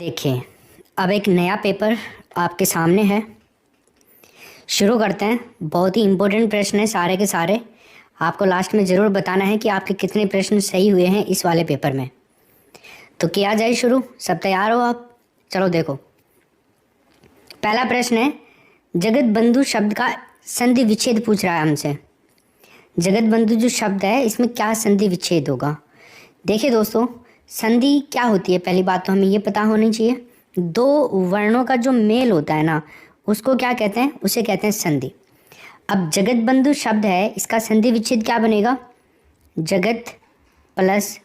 देखिए, अब एक नया पेपर आपके सामने है। शुरू करते हैं। बहुत ही इम्पोर्टेंट प्रश्न है सारे के सारे। आपको लास्ट में ज़रूर बताना है कि आपके कितने प्रश्न सही हुए हैं इस वाले पेपर में। तो किया जाए शुरू। सब तैयार हो आप? चलो देखो, पहला प्रश्न है, जगत बंधु शब्द का संधि विच्छेद पूछ रहा है हमसे। जगत बंधु जो शब्द है इसमें क्या संधि विच्छेद होगा? देखिए दोस्तों, संधि क्या होती है, पहली बात तो हमें ये पता होनी चाहिए। दो वर्णों का जो मेल होता है ना, उसको क्या कहते हैं? उसे कहते हैं संधि। अब जगत बंधु शब्द है, इसका संधि विच्छेद क्या बनेगा? जगत प्लस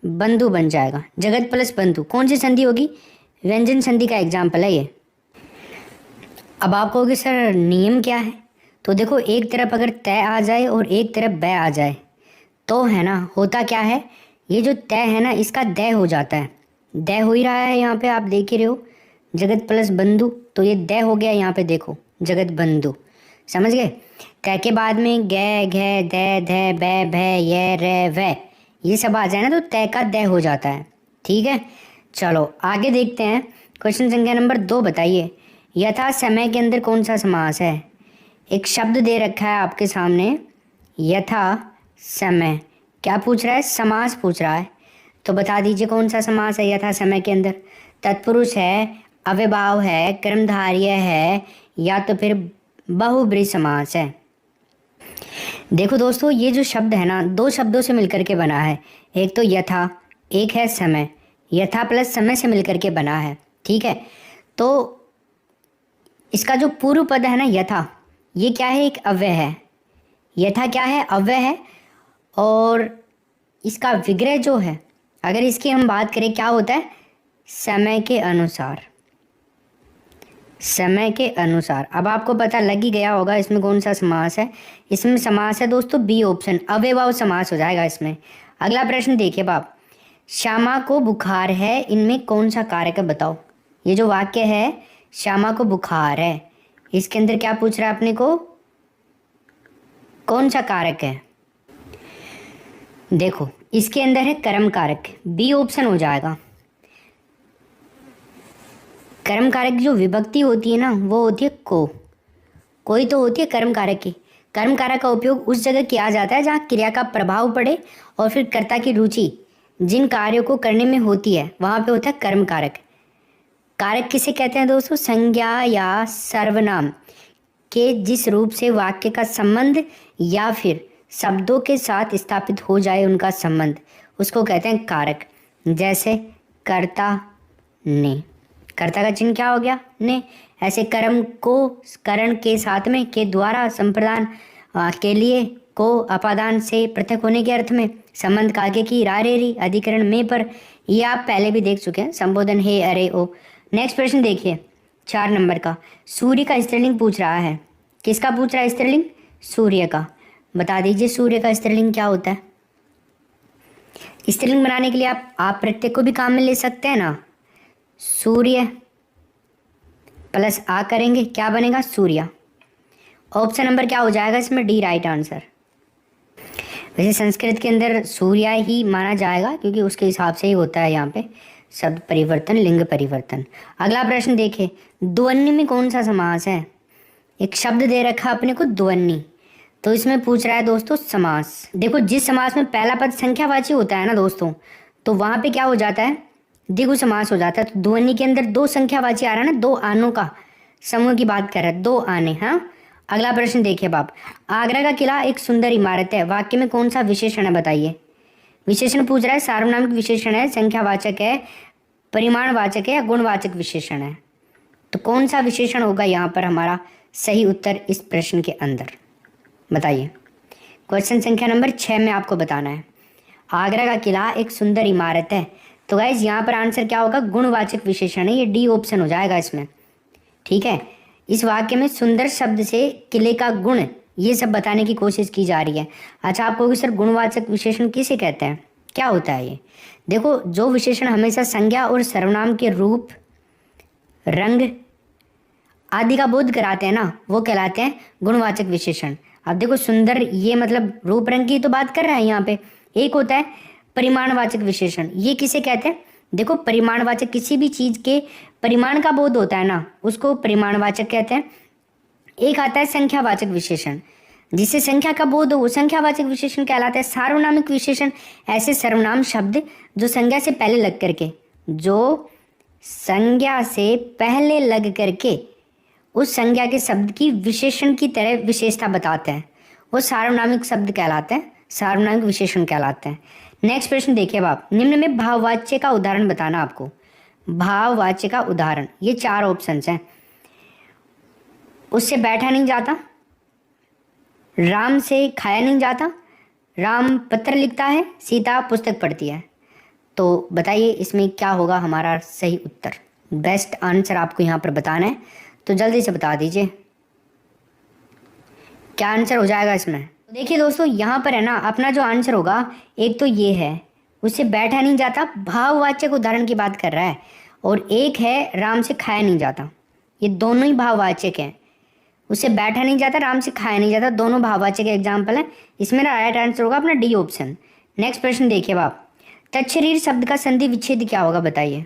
बंधु बन जाएगा। जगत प्लस बंधु कौन सी संधि होगी? व्यंजन संधि का एग्जाम्पल है ये। अब आप कहोगे सर नियम क्या है? तो देखो, एक तरफ अगर तय आ जाए और एक तरफ बै आ जाए तो है ना, होता क्या है, ये जो तय है ना इसका दय हो जाता है। दय हो ही रहा है यहाँ पे, आप देख ही रहे हो। जगत प्लस बंधु, तो ये दय हो गया यहाँ पे, देखो जगत बंधु। समझ गए? तय के बाद में गे घे दय ध बै भै ये रे वै, ये सब आ जाए ना तो तय का दय हो जाता है। ठीक है, चलो आगे देखते हैं। क्वेश्चन संख्या नंबर 2 बताइए, यथा समय के अंदर कौन सा समास है? एक शब्द दे रखा है आपके सामने, यथा समय। क्या पूछ रहा है? समास पूछ रहा है। तो बता दीजिए कौन सा समास है यथा समय के अंदर? तत्पुरुष है, अव्ययभाव है, कर्मधारय है, या तो फिर बहुब्रीहि समास है। देखो दोस्तों, ये जो शब्द है ना, दो शब्दों से मिलकर के बना है। एक तो यथा, एक है समय। यथा प्लस समय से मिलकर के बना है। ठीक है, तो इसका जो पूर्व पद है ना यथा, ये क्या है? एक अव्यय है। यथा क्या है? अव्यय है। और इसका विग्रह जो है, अगर इसकी हम बात करें, क्या होता है? समय के अनुसार। समय के अनुसार। अब आपको पता लग ही गया होगा इसमें कौन सा समास है। इसमें समास है दोस्तों बी ऑप्शन, अव्ययभाव समास हो जाएगा इसमें। अगला प्रश्न देखिए बाप, श्यामा को बुखार है, इनमें कौन सा कारक है बताओ? ये जो वाक्य है, श्यामा को बुखार है, इसके अंदर क्या पूछ रहा है अपने को? कौन सा कारक है? देखो, इसके अंदर है कर्म कारक, बी ऑप्शन हो जाएगा। कर्म कारक जो विभक्ति होती है ना, वो होती है को। कोई तो होती है कर्म कारक की। कर्म कारक का उपयोग उस जगह किया जाता है जहाँ क्रिया का प्रभाव पड़े और फिर कर्ता की रुचि जिन कार्यों को करने में होती है, वहाँ पे होता है कर्म कारक। कारक किसे कहते हैं दोस्तों? संज्ञा या सर्वनाम के जिस रूप से वाक्य का संबंध या फिर शब्दों के साथ स्थापित हो जाए उनका संबंध, उसको कहते हैं कारक। जैसे कर्ता ने, कर्ता का चिन्ह क्या हो गया? ने। ऐसे कर्म को करण के साथ में के द्वारा संप्रदान के लिए को अपादान से पृथक होने के अर्थ में, संबंध का आगे की रारेरी अधिकरण में पर, ये आप पहले भी देख चुके हैं। संबोधन हे अरे ओ। नेक्स्ट प्रश्न देखिए 4 नंबर का, सूर्य का स्त्रीलिंग पूछ रहा है। किसका पूछ रहा है स्त्रीलिंग? सूर्य का। बता दीजिए सूर्य का स्त्रीलिंग क्या होता है? स्त्रीलिंग बनाने के लिए आप प्रत्यय को भी काम में ले सकते हैं ना। सूर्य प्लस आ करेंगे, क्या बनेगा? सूर्या। ऑप्शन नंबर क्या हो जाएगा इसमें? D right answer. वैसे संस्कृत के अंदर सूर्या ही माना जाएगा क्योंकि उसके हिसाब से ही होता है यहाँ पे शब्द परिवर्तन, लिंग परिवर्तन। अगला प्रश्न देखें, ध्वनि में कौन सा समास है? एक शब्द दे रखा अपने को ध्वनि, तो इसमें पूछ रहा है दोस्तों समास। देखो, जिस समास में पहला पद संख्यावाची होता है ना दोस्तों, तो वहाँ पे क्या हो जाता है? द्विगु समास हो जाता है। तो ध्वनि के अंदर 2 संख्यावाची आ रहा है ना, 2 आनों का समूह की बात कर रहा है, 2 आने। हाँ, अगला प्रश्न देखिए बाप, आगरा का किला एक सुंदर इमारत है, वाक्य में कौन सा विशेषण है बताइए? विशेषण पूछ रहा है, सार्वनामिक विशेषण है, संख्यावाचक है, परिमाणवाचक है या गुणवाचक विशेषण है? तो कौन सा विशेषण होगा यहाँ पर हमारा सही उत्तर इस प्रश्न के अंदर? बताइए। क्वेश्चन संख्या नंबर 6 में आपको बताना है, आगरा का किला एक सुंदर इमारत है। तो गाइज यहाँ पर आंसर क्या होगा? गुणवाचक विशेषण है, ये डी ऑप्शन हो जाएगा इसमें। ठीक है, इस वाक्य में सुंदर शब्द से किले का गुण, ये सब बताने की कोशिश की जा रही है। अच्छा, आप कहोगे सर गुणवाचक विशेषण किसे कहते हैं? क्या होता है ये? देखो, जो विशेषण हमेशा संज्ञा और सर्वनाम के रूप, रंग आदि का बोध कराते हैं ना, वो कहलाते हैं गुणवाचक विशेषण। अब देखो, सुंदर ये मतलब रूप रंग की तो बात कर रहा है यहाँ पे। एक होता है परिमाणवाचक विशेषण, ये किसे कहते हैं? देखो परिमाणवाचक किसी भी चीज़ के परिमाण का बोध होता है ना, उसको परिमाणवाचक कहते हैं। एक आता है संख्यावाचक विशेषण, जिससे संख्या का बोध हो वो संख्यावाचक विशेषण कहलाता है। सार्वनामिक विशेषण ऐसे सर्वनाम शब्द जो संज्ञा से पहले लग करके उस संज्ञा के शब्द की विशेषण की तरह विशेषता बताते हैं, वो सार्वनामिक शब्द कहलाते हैं, सार्वनामिक विशेषण कहलाते हैं। नेक्स्ट प्रश्न देखिए अब आप, निम्न में भाववाच्य का उदाहरण बताना आपको। भाववाच्य का उदाहरण, ये 4 ऑप्शंस हैं। उससे बैठा नहीं जाता, राम से खाया नहीं जाता, राम पत्र लिखता है, सीता पुस्तक पढ़ती है। तो बताइए इसमें क्या होगा हमारा सही उत्तर। बेस्ट आंसर आपको यहाँ पर बताना है, तो जल्दी से बता दीजिए क्या आंसर हो जाएगा इसमें। देखिए दोस्तों, यहाँ पर है ना अपना जो आंसर होगा, एक तो ये है उससे बैठा नहीं जाता, भाववाचक उदाहरण की बात कर रहा है, और एक है राम से खाया नहीं जाता। ये दोनों ही भाववाचक हैं। उससे बैठा नहीं जाता, राम से खाया नहीं जाता, दोनों भाववाचक एग्जाम्पल है। इसमें ना राइट आंसर होगा अपना डी ऑप्शन। नेक्स्ट प्रश्न देखिए आप, तत्शरीर शब्द का संधि विच्छेद क्या होगा बताइए।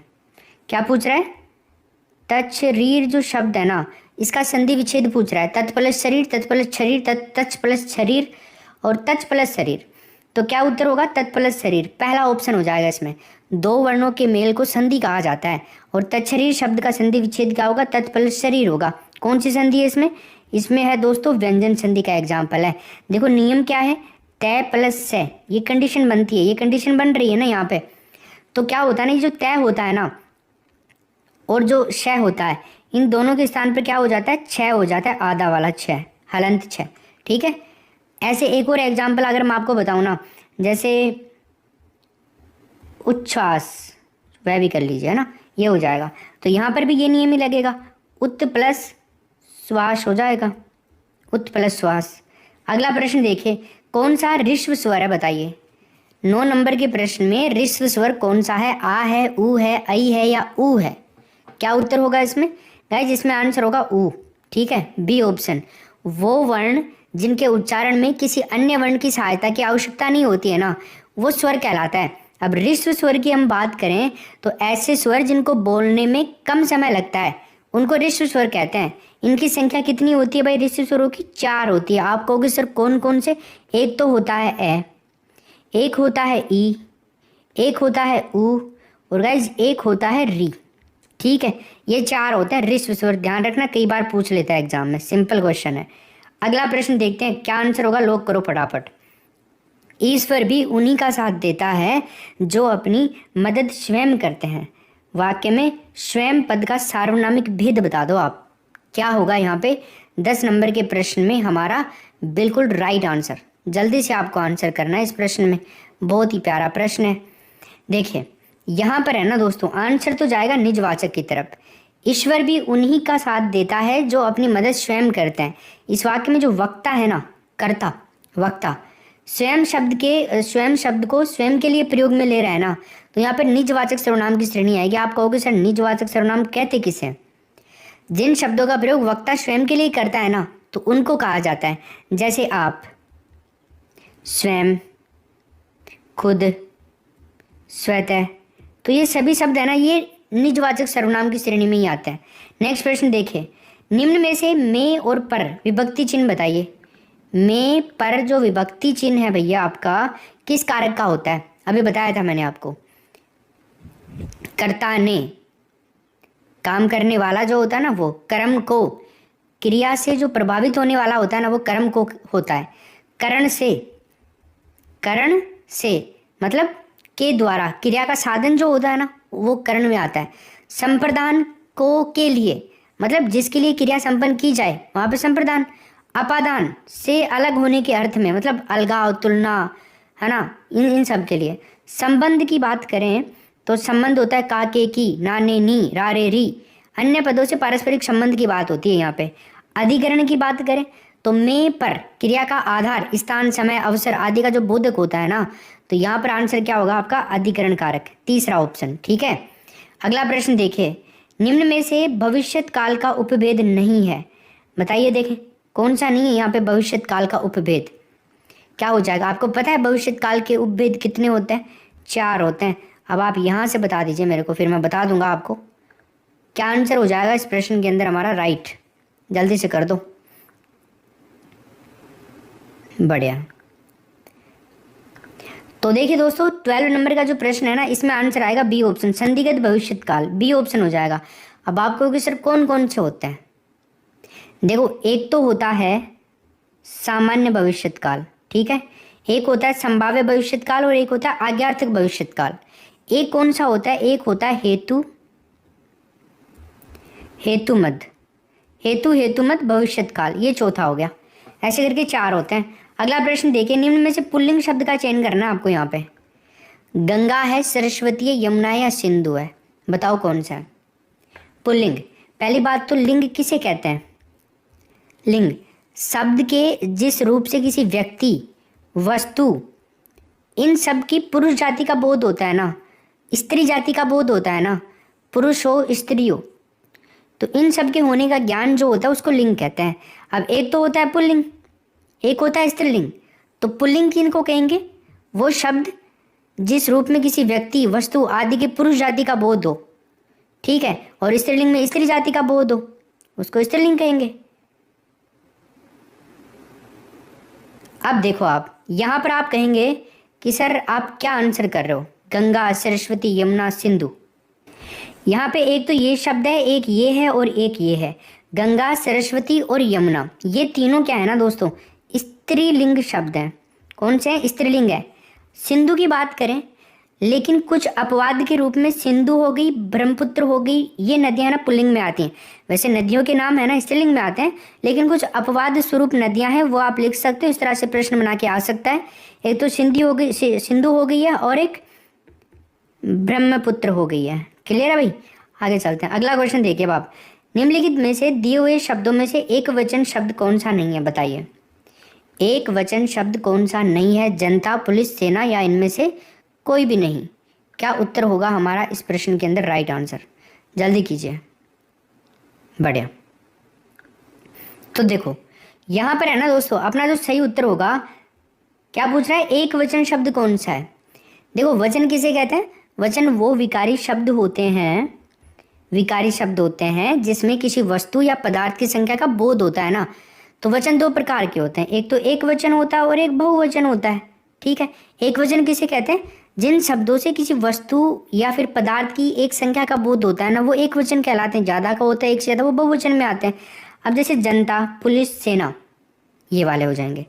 क्या पूछ रहा है? तत्शरीर जो शब्द है ना, इसका संधि विच्छेद पूछ रहा है। तत् प्लस शरीर, तत् प्लस शरीर, तच प्लस शरीर और तच प्लस शरीर। तो क्या उत्तर होगा? तत् प्लस शरीर, पहला ऑप्शन हो जाएगा। इसमें 2 वर्णों के मेल को संधि कहा जाता है, और तत्शरीर शब्द का संधि विच्छेद क्या होगा? तत् प्लस शरीर होगा। कौन सी संधि है इसमें? इसमें है दोस्तों व्यंजन संधि का एग्जाम्पल है। देखो नियम क्या है, तय प्लस से, ये कंडीशन बनती है, ये कंडीशन बन रही है ना यहाँ पे। तो क्या होता है ना, ये जो तय होता है ना और जो श होता है, इन दोनों के स्थान पर क्या हो जाता है? छ हो जाता है, आधा वाला छ, हलंत छ। ठीक है। ऐसे एक और एग्जाम्पल अगर मैं आपको बताऊँ ना, जैसे उच्छ्वास, वह भी कर लीजिए है ना, ये हो जाएगा। तो यहाँ पर भी ये नियम ही लगेगा, उत्त प्लस श्वास हो जाएगा, उत्त प्लस श्वास। अगला प्रश्न देखिए, कौन सा ऋस्व स्वर है बताइए। 9 नंबर के प्रश्न में ऋस्व स्वर कौन सा है? आ है, ऊ है, ऐ है या ऊ है? क्या उत्तर होगा इसमें? गाइस इसमें आंसर होगा ऊ। ठीक है, बी ऑप्शन। वो वर्ण जिनके उच्चारण में किसी अन्य वर्ण की सहायता की आवश्यकता नहीं होती है ना, वो स्वर कहलाता है। अब ऋस्व स्वर की हम बात करें तो ऐसे स्वर जिनको बोलने में कम समय लगता है उनको ऋस्व स्वर कहते हैं। इनकी संख्या कितनी होती है भाई ऋस्व स्वरों की? 4 होती है। आप कहोगे सर कौन कौन से? एक तो होता है ए, एक होता है ई, एक होता है ऊ, और गाइज एक होता है री। ठीक है, ये 4 होते हैं ऋस्व स्वर, ध्यान रखना, कई बार पूछ लेता है एग्जाम में, सिंपल क्वेश्चन है। अगला प्रश्न देखते हैं, क्या आंसर होगा, लॉक करो फटाफट। ईश्वर भी उन्हीं का साथ देता है जो अपनी मदद स्वयं करते हैं। वाक्य में स्वयं पद का सार्वनामिक भेद बता दो आप। क्या होगा यहाँ पे 10 नंबर के प्रश्न में हमारा बिल्कुल राइट आंसर। जल्दी से आपको आंसर करना है इस प्रश्न में, बहुत ही प्यारा प्रश्न है। देखिए यहाँ पर है ना दोस्तों, आंसर तो जाएगा निजवाचक की तरफ। ईश्वर भी उन्हीं का साथ देता है जो अपनी मदद स्वयं करते हैं। इस वाक्य में जो वक्ता है ना, कर्ता, वक्ता, स्वयं शब्द को स्वयं के लिए प्रयोग में ले रहा है ना, तो यहाँ पर निजवाचक सर्वनाम की श्रेणी आएगी। आप कहोगे सर निजवाचक सर्वनाम कहते किसे? जिन शब्दों का प्रयोग वक्ता स्वयं के लिए करता है ना, तो उनको कहा जाता है। जैसे आप, स्वयं, खुद, स्वतः, तो ये सभी शब्द है ना, ये निजवाचक सर्वनाम की श्रेणी में ही आते हैं। नेक्स्ट प्रश्न देखिए, निम्न में से में और पर विभक्ति चिन्ह बताइए। में पर जो विभक्ति चिन्ह है भैया आपका किस कारक का होता है? अभी बताया था मैंने आपको, कर्ता ने, काम करने वाला जो होता है ना, वो कर्म को, क्रिया से जो प्रभावित होने वाला होता है ना, वो कर्म को होता है। करण से मतलब के द्वारा, क्रिया का साधन जो होता है ना, वो करण में आता है। संप्रदान को, के लिए, मतलब जिसके लिए क्रिया संपन्न की जाए वहाँ पे संप्रदान। अपादान से अलग होने के अर्थ में, मतलब अलगाव, तुलना, है ना, इन सब के लिए। संबंध की बात करें तो संबंध होता है का, के, की, ना, ने, नी, रा, रे, री। अन्य पदों से पारस्परिक संबंध की बात होती है यहाँ पे। अधिकरण की बात करें तो में पर क्रिया का आधार, स्थान, समय, अवसर आदि का जो बोधक होता है ना, तो यहाँ पर आंसर क्या होगा आपका? अधिकरण कारक, तीसरा ऑप्शन। ठीक है। अगला प्रश्न देखिए, निम्न में से भविष्यत काल का उपभेद नहीं है बताइए। देखें कौन सा नहीं है यहाँ पे भविष्यत काल का उपभेद? क्या हो जाएगा? आपको पता है भविष्यत काल के उपभेद कितने होते हैं? 4 होते हैं। अब आप यहाँ से बता दीजिए मेरे को, फिर मैं बता दूंगा आपको क्या आंसर हो जाएगा इस प्रश्न के अंदर हमारा राइट। जल्दी से कर दो। बढ़िया। तो देखिए दोस्तों 12 नंबर का जो प्रश्न है ना, इसमें आंसर आएगा बी ऑप्शन, संदिग्ध भविष्यत काल, बी ऑप्शन हो जाएगा। अब आप कहोगे सर कौन कौन से होते हैं? देखो एक तो होता है सामान्य भविष्यत काल, ठीक है, एक होता है संभाव्य भविष्यत काल और एक होता है आज्ञार्थक भविष्यत काल। एक कौन सा होता है? एक होता है हेतुमत भविष्यत काल, ये चौथा हो गया। ऐसे करके 4 होते हैं। अगला प्रश्न देखिए, निम्न में से पुल्लिंग शब्द का चयन करना है आपको। यहाँ पे गंगा है, सरस्वती है, यमुना है या सिंधु है, बताओ कौन सा है पुल्लिंग। पहली बात तो लिंग किसे कहते हैं? लिंग शब्द के जिस रूप से किसी व्यक्ति, वस्तु, इन सब की पुरुष जाति का बोध होता है ना, स्त्री जाति का बोध होता है ना, पुरुष हो स्त्री हो, तो इन सब के होने का ज्ञान जो होता है उसको लिंग कहते हैं। अब एक तो होता है पुल्लिंग, एक होता है स्त्रीलिंग। तो पुल्लिंग किनको कहेंगे? वो शब्द जिस रूप में किसी व्यक्ति, वस्तु आदि के पुरुष जाति का बोध हो, ठीक है, और स्त्रीलिंग में स्त्री जाति का बोध हो, उसको स्त्रीलिंग कहेंगे। अब देखो आप यहाँ पर आप कहेंगे कि सर आप क्या आंसर कर रहे हो, गंगा, सरस्वती, यमुना, सिंधु। यहाँ पे एक तो ये शब्द है, एक ये है और एक ये है। गंगा, सरस्वती और यमुना, ये तीनों क्या है ना दोस्तों, स्त्रीलिंग शब्द हैं। कौन से हैं? स्त्रीलिंग है। सिंधु की बात करें, लेकिन कुछ अपवाद के रूप में सिंधु हो गई, ब्रह्मपुत्र हो गई, ये नदियां ना पुल्लिंग में आती हैं। वैसे नदियों के नाम है ना स्त्रीलिंग में आते हैं, लेकिन कुछ अपवाद स्वरूप नदियां हैं, वो आप लिख सकते हो। इस तरह से प्रश्न बना के आ सकता है। एक तो सिंधु हो गई है और एक ब्रह्मपुत्र हो गई है। क्लियर है भाई? आगे चलते हैं। अगला क्वेश्चन देखिए बाप, निम्नलिखित में से दिए हुए शब्दों में से एक वचन शब्द कौन सा नहीं है, बताइए। एक वचन शब्द कौन सा नहीं है? जनता, पुलिस, सेना या इनमें से कोई भी नहीं। क्या उत्तर होगा हमारा इस प्रश्न के अंदर? राइट आंसर, जल्दी कीजिए। बढ़िया। तो देखो यहाँ पर है ना दोस्तों, अपना जो सही उत्तर होगा, क्या पूछ रहा है? एक वचन शब्द कौन सा है? देखो वचन किसे कहते हैं? वचन वो विकारी शब्द होते हैं जिसमें किसी वस्तु या पदार्थ की संख्या का बोध होता है ना। तो वचन 2 प्रकार के होते हैं, एक तो एक वचन होता है और एक बहुवचन होता है, ठीक है। एक वचन किसे कहते हैं? जिन शब्दों से किसी वस्तु या फिर पदार्थ की एक संख्या का बोध होता है ना, वो एक वचन कहलाते हैं। ज़्यादा का होता है एक से ज़्यादा, वो बहुवचन में आते हैं। अब जैसे जनता, पुलिस, सेना, ये वाले हो जाएंगे।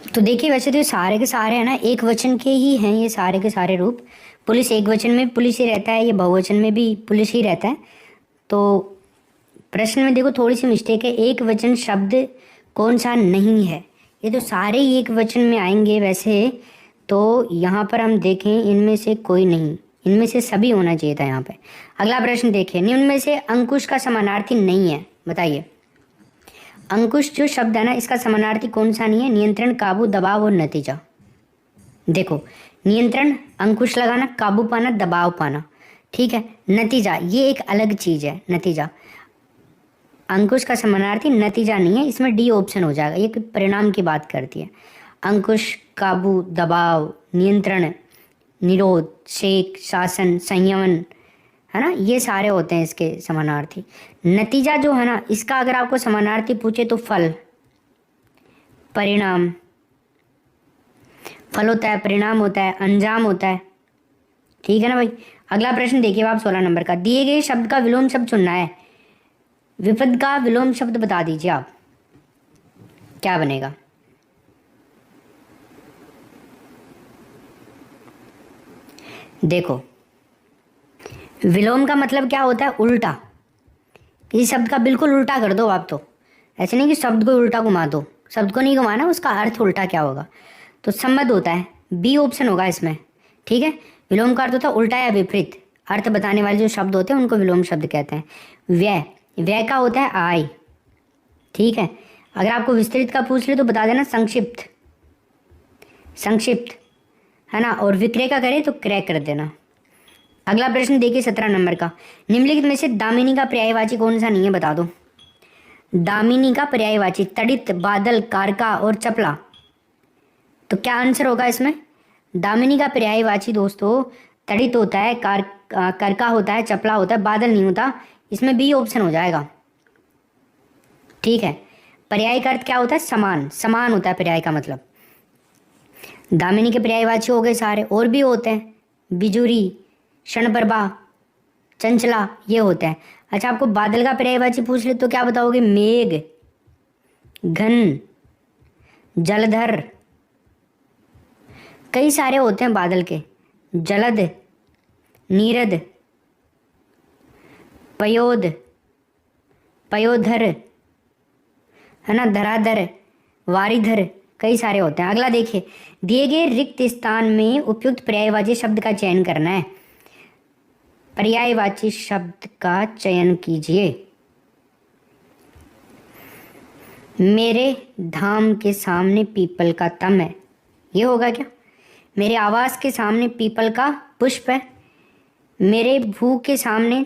तो देखिए वैसे तो ये सारे के सारे हैं ना एक वचन के ही हैं, ये सारे के सारे रूप। पुलिस एक वचन में पुलिस ही रहता है, ये बहुवचन में भी पुलिस ही रहता है। तो प्रश्न में देखो थोड़ी सी मिस्टेक है, एक वचन शब्द कौन सा नहीं है। ये तो सारे ही एक वचन में आएंगे वैसे तो यहाँ पर हम देखें इनमें से कोई नहीं, इनमें से सभी होना चाहिए था यहाँ पे। अगला प्रश्न देखिए, निम्न में से अंकुश का समानार्थी नहीं है, बताइए। अंकुश जो शब्द है ना, इसका समानार्थी कौन सा नहीं है? नियंत्रण, काबू, दबाव और नतीजा। देखो नियंत्रण अंकुश लगाना, काबू पाना, दबाव पाना, ठीक है। नतीजा ये एक अलग चीज है, नतीजा। अंकुश का समानार्थी नतीजा नहीं है, इसमें डी ऑप्शन हो जाएगा, ये परिणाम की बात करती है। अंकुश, काबू, दबाव, नियंत्रण, निरोध, शेक, शासन, संयमन, है ना, ये सारे होते हैं इसके समानार्थी। नतीजा जो है ना, इसका अगर आपको समानार्थी पूछे तो फल, परिणाम, फल होता है, परिणाम होता है, अंजाम होता है, ठीक है ना भाई। अगला प्रश्न देखिए आप 16 नंबर का, दिए गए शब्द का विलोम शब्द चुनना है। विपद का विलोम शब्द बता दीजिए आप, क्या बनेगा? देखो विलोम का मतलब क्या होता है? उल्टा। किसी शब्द का बिल्कुल उल्टा कर दो आप, तो ऐसे नहीं कि शब्द को उल्टा घुमा दो, शब्द को नहीं घुमाना, उसका अर्थ उल्टा क्या होगा? तो सम्बद्ध होता है, बी ऑप्शन होगा इसमें, ठीक है। विलोम का अर्थ होता है उल्टा या विपरीत, अर्थ बताने वाले जो शब्द होते हैं उनको विलोम शब्द कहते हैं। व्यय, व्यय का होता है आय, ठीक है। अगर आपको विस्तृत का पूछ ले तो बता देना संक्षिप्त, संक्षिप्त, है ना। और विक्रय का करें तो क्रय कर देना। अगला प्रश्न देखिए 17 नंबर का, निम्नलिखित में से दामिनी का पर्यायवाची कौन सा नहीं है, बता दो। दामिनी का पर्यायवाची तड़ित, बादल, कारका और चपला। तो क्या आंसर होगा इसमें? दामिनी का पर्यायवाची दोस्तों तड़ित होता है, करका होता है, चपला होता है, बादल नहीं होता। इसमें बी ऑप्शन हो जाएगा। ठीक है, पर्याय का अर्थ क्या होता है? समान, समान होता है पर्याय का मतलब। दामिनी के पर्यायवाची हो गए सारे, और भी होते हैं, बिजुरी, क्षणप्रभा, चंचला, ये होते हैं। अच्छा, आपको बादल का पर्यायवाची पूछ ले तो क्या बताओगे? मेघ, घन, जलधर, कई सारे होते हैं बादल के। जलद, नीरद, पयोद, पयोधर, है ना, धराधर, वारिधर, कई सारे होते हैं। अगला देखिए, दिए गए रिक्त स्थान में उपयुक्त पर्यायवाची शब्द का चयन करना है। पर्यायवाची शब्द का चयन कीजिए। मेरे धाम के सामने पीपल का तम है, ये होगा क्या? मेरे आवास के सामने पीपल का पुष्प है। मेरे भू के सामने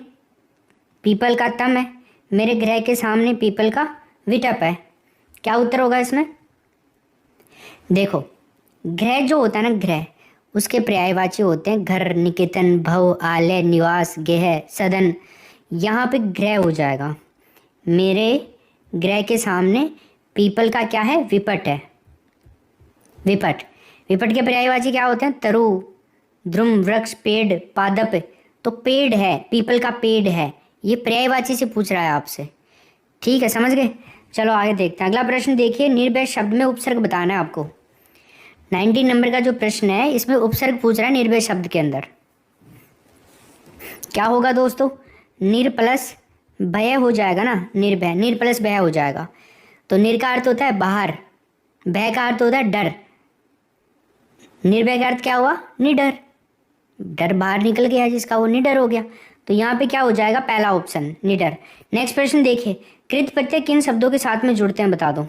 पीपल का तम है। मेरे ग्रह के सामने पीपल का विटप है। क्या उत्तर होगा इसमें? देखो, ग्रह जो होता है ना, ग्रह, उसके पर्यायवाची होते हैं घर, निकेतन, भव, आलय, निवास, गेह, सदन। यहाँ पे ग्रह हो जाएगा। मेरे ग्रह के सामने पीपल का क्या है? विपट है, विपट। विपट के पर्यायवाची क्या होते हैं? तरु, ध्रुम, वृक्ष, पेड़, पादप। तो पेड़ है, पीपल का पेड़ है, ये पर्यायवाची से पूछ रहा है आपसे। ठीक है, समझ गए? चलो आगे देखते हैं। अगला प्रश्न देखिए, निर्भय शब्द में उपसर्ग बताना है आपको। 19 नंबर का जो प्रश्न है, इसमें उपसर्ग पूछ रहा है निर्भय शब्द के अंदर। क्या होगा दोस्तों? निर प्लस भय हो जाएगा ना, निर्भय, निर प्लस भय हो जाएगा। तो निर का अर्थ होता है बाहर, भय का अर्थ होता है डर। निर्भय का अर्थ क्या हुआ? निडर, डर बाहर निकल गया जिसका, वो निडर हो गया। तो यहाँ पे क्या हो जाएगा? पहला ऑप्शन, निडर। नेक्स्ट प्रश्न देखिए, कृत प्रत्यय किन शब्दों के साथ में जुड़ते हैं बता दो।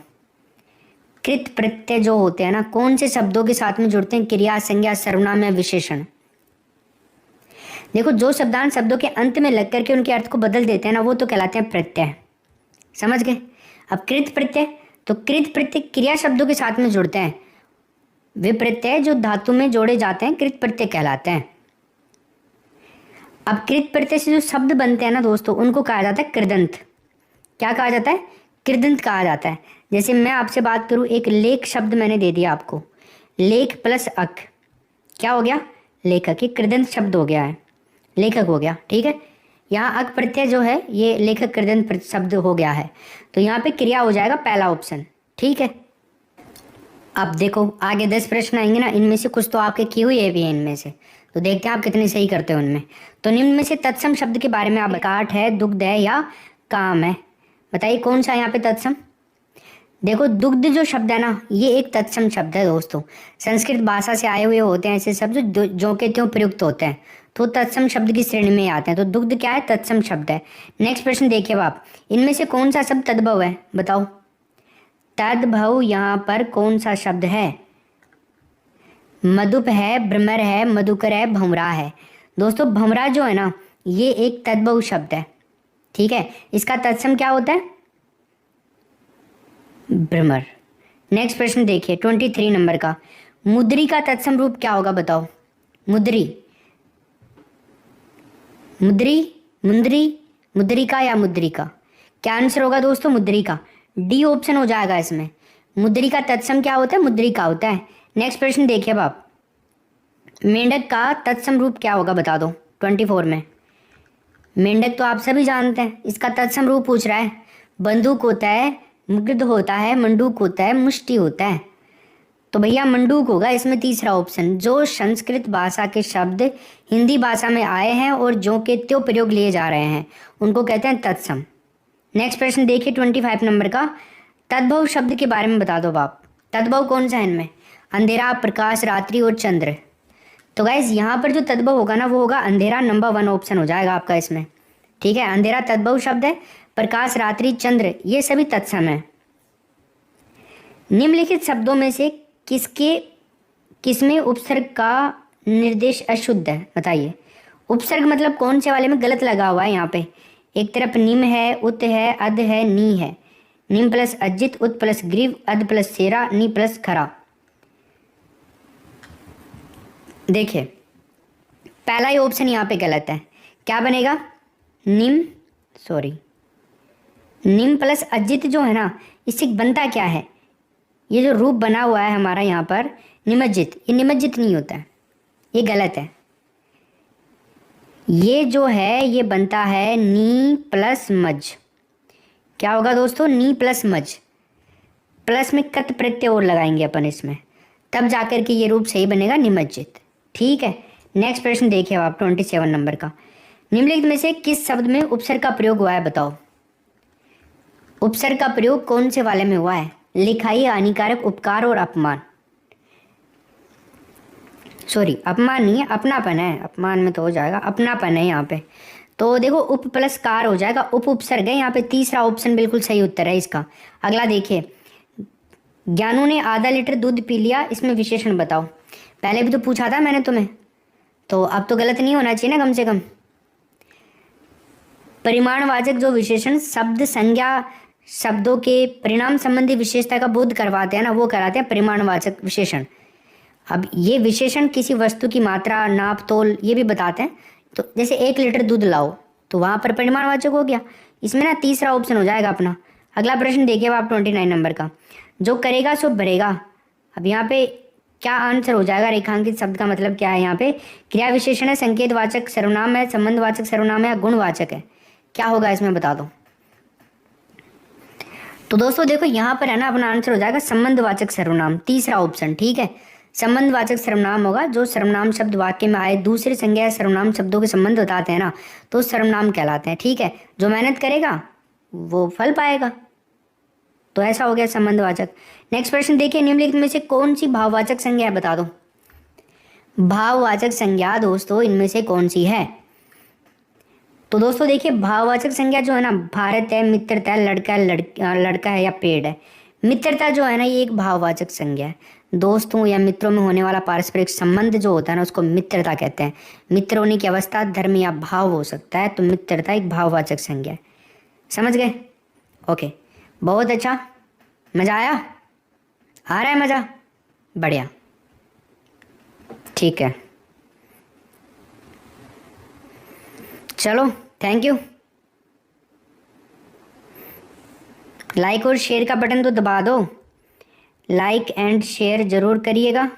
कृत प्रत्यय जो होते हैं ना, कौन से शब्दों के साथ में जुड़ते हैं? क्रिया, संज्ञा, सर्वनाम या विशेषण। देखो, जो शब्दांश शब्दों के अंत में लग करके उनके अर्थ को बदल देते हैं ना, वो तो कहलाते हैं प्रत्यय। समझ गए? अब कृत प्रत्यय, तो कृत प्रत्यय क्रिया शब्दों के साथ में जुड़ते हैं। वे प्रत्यय जो धातु में जोड़े जाते हैं कृत प्रत्यय कहलाते हैं। अब कृत प्रत्यय से जो शब्द बनते हैं ना दोस्तों, उनको कहा जाता है कृदंत। क्या कहा जाता है? कृदंत कहा जाता है। जैसे मैं आपसे बात करूं, एक लेख शब्द मैंने दे दिया आपको, लेख प्लस अक, क्या हो गया? लेखक। ये कृदंत शब्द हो गया है, लेखक हो गया। ठीक है, यहाँ अक प्रत्यय जो है ये लेखक कृदंत शब्द हो गया है। तो यहाँ पे क्रिया हो जाएगा पहला ऑप्शन। ठीक है, अब देखो आगे 10 प्रश्न आएंगे ना, इनमें से कुछ तो आपके किए हुए भी हैं इनमें से, तो देखते हैं आप कितने सही करते हो उनमें। तो निम्न में से तत्सम शब्द के बारे में आप, काट है, दुग्ध है या काम है, बताइए कौन सा यहाँ पे तत्सम। देखो, दुग्ध जो शब्द है ना, ये एक तत्सम शब्द है दोस्तों। संस्कृत भाषा से आए हुए होते हैं ऐसे शब्द जो के त्यों प्रयुक्त होते हैं, तो तत्सम शब्द की श्रेणी में आते हैं। तो दुग्ध क्या है? तत्सम शब्द है। नेक्स्ट प्रश्न देखिए आप, इनमें से कौन सा शब्द तद्भव है बताओ। तद्भव यहाँ पर कौन सा शब्द है? मधुप है, भ्रमर है, मधुकर है, भंवरा है। दोस्तों, भंवरा जो है ना, ये एक तद्भव शब्द है। ठीक है, इसका तत्सम क्या होता है? भ्रमर। नेक्स्ट प्रश्न देखिए 23 नंबर का, मुद्री का तत्सम रूप क्या होगा बताओ। मुद्री, मुद्री, मुंदरी, मुद्रिका या मुद्रिका। क्या आंसर होगा दोस्तों? मुद्रिका। डी ऑप्शन हो जाएगा इसमें। मुद्री का तत्सम क्या होता है? मुद्रिका होता है। नेक्स्ट प्रश्न देखिए अब आप, मेंढक का तत्सम रूप क्या होगा बता दो 24 में। मेंढक तो आप सभी जानते हैं, इसका तत्सम रूप पूछ रहा है। बंदूक होता है, मुग्ध होता है, मंडूक होता है, मुष्टि होता है। तो भैया मंडूक होगा इसमें तीसरा ऑप्शन। जो संस्कृत भाषा के शब्द हिंदी भाषा में आए हैं और जो के त्यों प्रयोग लिए जा रहे हैं, उनको कहते हैं तत्सम। नेक्स्ट प्रश्न देखिए 25 नंबर का, तद्भव शब्द के बारे में बता दो बाप। तद्भव कौन सा है इनमें? अंधेरा, प्रकाश, रात्रि और चंद्र। तो गाइज यहाँ पर जो तद्भव होगा ना, वो होगा अंधेरा, नंबर 1 ऑप्शन हो जाएगा आपका इसमें। ठीक है, अंधेरा तद्भव शब्द है, प्रकाश, रात्रि, चंद्र ये सभी तत्सम है। निम्नलिखित शब्दों में से किसमें उपसर्ग का निर्देश अशुद्ध है बताइए। उपसर्ग मतलब कौन से वाले में गलत लगा हुआ है यहाँ पे। एक तरफ निम है, उत है, अध है, नी है। निम प्लस अजित, उत प्लस ग्रीव, अध प्लस सेरा, नी प्लस खरा। देखिए पहला ही ऑप्शन यहाँ पे गलत है। क्या बनेगा? निम प्लस अजित जो है ना, इससे बनता क्या है? ये जो रूप बना हुआ है हमारा यहाँ पर निमज्जित, ये निमज्जित नहीं होता है, ये गलत है। ये जो है ये बनता है नी प्लस मज। क्या होगा दोस्तों? नी प्लस मज, प्लस में कत प्रत्यय और लगाएंगे अपन इसमें, तब जाकर के ये रूप सही बनेगा निमज्जित। ठीक है, नेक्स्ट प्रश्न देखिए आप 27 नंबर का। निम्नलिखित में से किस शब्द में उपसर्ग का प्रयोग हुआ है? बताओ उपसर्ग का प्रयोग कौन से वाले में हुआ है? लिखाई, हानिकारक, उपकार और अपमान। सॉरी, अपमान नहीं है, अपनापन है। अपमान में तो हो जाएगा, अपनापन है यहाँ पे। तो देखो उप प्लस कार हो जाएगा, उप उपसर्ग है यहाँ पे। तीसरा ऑप्शन बिल्कुल सही उत्तर है इसका। अगला देखिए, ज्ञानू ने आधा लीटर दूध पी लिया, इसमें विशेषण बताओ। पहले भी तो पूछा था मैंने तुम्हें, तो अब तो गलत नहीं होना चाहिए ना कम से कम। परिमाणवाचक जो विशेषण शब्द संज्ञा शब्दों के परिणाम संबंधी विशेषता का बोध करवाते हैं ना, वो कराते हैं परिमाणवाचक विशेषण। अब ये विशेषण किसी वस्तु की मात्रा, नाप, तोल ये भी बताते हैं। तो जैसे 1 लीटर दूध लाओ, तो वहाँ पर परिमाणवाचक हो गया। इसमें ना तीसरा ऑप्शन हो जाएगा अपना। अगला प्रश्न देखिए आप 29 नंबर का। जो करेगा सो भरेगा। अब यहाँ पे क्या आंसर हो जाएगा? रेखांकित शब्द का मतलब क्या है? यहाँ पे क्रिया विशेषण है, संकेतवाचक सर्वनाम है, संबंधवाचक सर्वनाम है या गुणवाचक है? क्या होगा इसमें बता दो। तो दोस्तों देखो यहाँ पर है ना, अपना आंसर हो जाएगा संबंधवाचक सर्वनाम, तीसरा ऑप्शन। ठीक है, संबंधवाचक सर्वनाम होगा जो सर्वनाम शब्द वाक्य में आए दूसरे संज्ञा सर्वनाम शब्दों के संबंध बताते हैं ना, तो सर्वनाम कहलाते हैं। ठीक है, जो मेहनत करेगा वो फल पाएगा, तो ऐसा हो गया संबंधवाचक। नेक्स्ट प्रश्न देखिए, निम्नलिखित में से कौन सी भाववाचक संज्ञा है? बता दो। भाववाचक संज्ञा दोस्तों इनमें से कौन सी है? तो दोस्तों देखिए, भाववाचक संज्ञा जो है ना, भारत है, मित्रता है, लड़का है, लड़का है या पेड़ है। मित्रता जो है ना, ये एक भाववाचक संज्ञा है। दोस्तों या मित्रों में होने वाला पारस्परिक संबंध जो होता है ना, उसको मित्रता कहते हैं। मित्र होने की अवस्था धर्म या भाव हो सकता है, तो मित्रता एक भाववाचक संज्ञा है। समझ गए? ओके, बहुत अच्छा। मज़ा आया? आ रहा है मज़ा? बढ़िया, ठीक है, चलो थैंक यू। लाइक और शेयर का बटन तो दबा दो, लाइक एंड शेयर ज़रूर करिएगा।